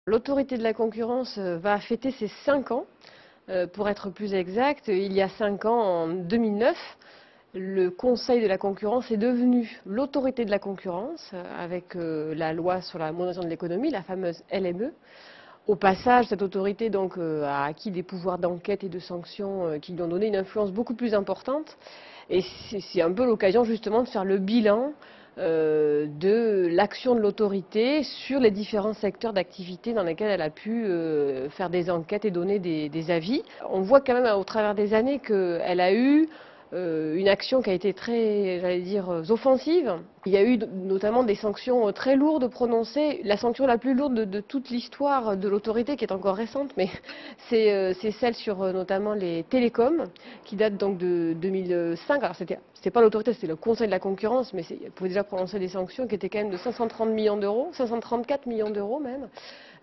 L'autorité de la concurrence va fêter ses 5 ans, pour être plus exact. Il y a 5 ans, en 2009, le Conseil de la concurrence est devenu l'autorité de la concurrence, avec la loi sur la modernisation de l'économie, la fameuse LME. Au passage, cette autorité donc, a acquis des pouvoirs d'enquête et de sanctions qui lui ont donné une influence beaucoup plus importante. Et c'est un peu l'occasion justement de faire le bilan de l'action de l'autorité sur les différents secteurs d'activité dans lesquels elle a pu faire des enquêtes et donner des avis. On voit quand même au travers des années qu'elle a eu une action qui a été très, j'allais dire, offensive. Il y a eu notamment des sanctions très lourdes prononcées. La sanction la plus lourde de toute l'histoire de l'autorité, qui est encore récente, mais c'est celle sur notamment les télécoms, qui date donc de 2005. Alors c'était pas l'autorité, c'était le Conseil de la concurrence, mais il pouvait déjà prononcer des sanctions qui étaient quand même de 530 millions d'euros, 534 millions d'euros même.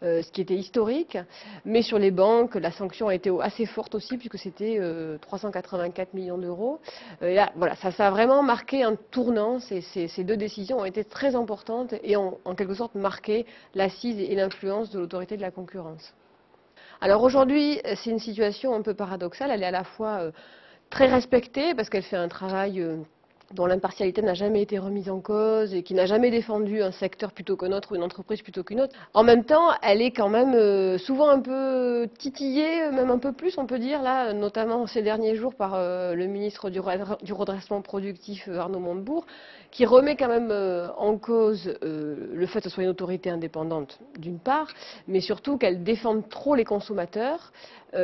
Ce qui était historique. Mais sur les banques, la sanction a été assez forte aussi, puisque c'était 384 millions d'euros. Là, voilà, ça a vraiment marqué un tournant. Ces deux décisions ont été très importantes et ont en quelque sorte marqué l'assise et l'influence de l'autorité de la concurrence. Alors aujourd'hui, c'est une situation un peu paradoxale. Elle est à la fois très respectée, parce qu'elle fait un travail dont l'impartialité n'a jamais été remise en cause et qui n'a jamais défendu un secteur plutôt qu'un autre ou une entreprise plutôt qu'une autre. En même temps, elle est quand même souvent un peu titillée, même un peu plus, on peut dire, là, notamment ces derniers jours par le ministre du redressement productif, Arnaud Montebourg, qui remet quand même en cause le fait que ce soit une autorité indépendante, d'une part, mais surtout qu'elle défende trop les consommateurs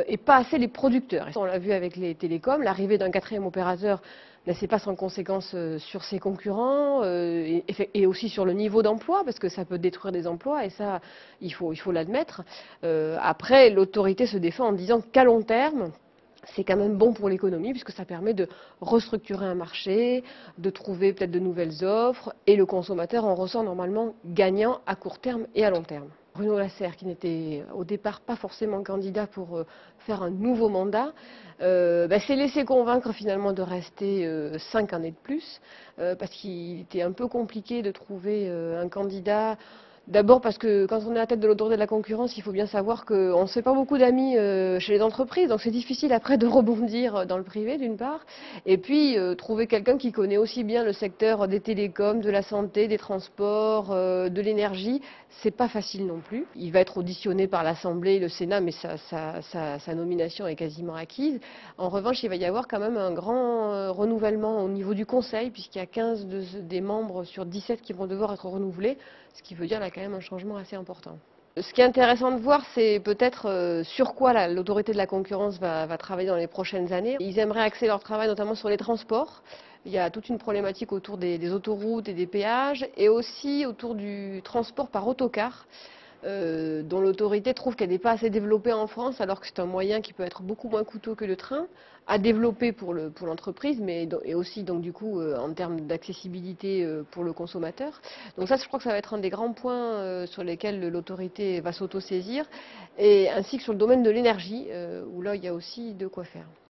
et pas assez les producteurs. On l'a vu avec les télécoms, l'arrivée d'un quatrième opérateur n'est pas sans conséquence sur ses concurrents et aussi sur le niveau d'emploi, parce que ça peut détruire des emplois, et ça, il faut l'admettre. Après, l'autorité se défend en disant qu'à long terme, c'est quand même bon pour l'économie, puisque ça permet de restructurer un marché, de trouver peut-être de nouvelles offres, et le consommateur en ressort normalement gagnant à court terme et à long terme. Bruno Lasserre, qui n'était au départ pas forcément candidat pour faire un nouveau mandat, s'est laissé convaincre finalement de rester 5 années de plus, parce qu'il était un peu compliqué de trouver un candidat. D'abord parce que quand on est à la tête de l'autorité de la concurrence, il faut bien savoir qu'on ne se fait pas beaucoup d'amis chez les entreprises, donc c'est difficile après de rebondir dans le privé d'une part. Et puis trouver quelqu'un qui connaît aussi bien le secteur des télécoms, de la santé, des transports, de l'énergie, c'est pas facile non plus. Il va être auditionné par l'Assemblée et le Sénat, mais sa nomination est quasiment acquise. En revanche, il va y avoir quand même un grand renouvellement au niveau du Conseil, puisqu'il y a 15 des membres sur 17 qui vont devoir être renouvelés, ce qui veut dire là quand même un changement assez important. Ce qui est intéressant de voir, c'est peut-être sur quoi l'autorité de la concurrence va travailler dans les prochaines années. Ils aimeraient axer leur travail notamment sur les transports. Il y a toute une problématique autour des autoroutes et des péages, et aussi autour du transport par autocar, dont l'autorité trouve qu'elle n'est pas assez développée en France, alors que c'est un moyen qui peut être beaucoup moins coûteux que le train, à développer pour l'entreprise, mais et aussi donc du coup en termes d'accessibilité pour le consommateur. Donc ça, je crois que ça va être un des grands points sur lesquels l'autorité va s'autosaisir, et ainsi que sur le domaine de l'énergie, où là il y a aussi de quoi faire.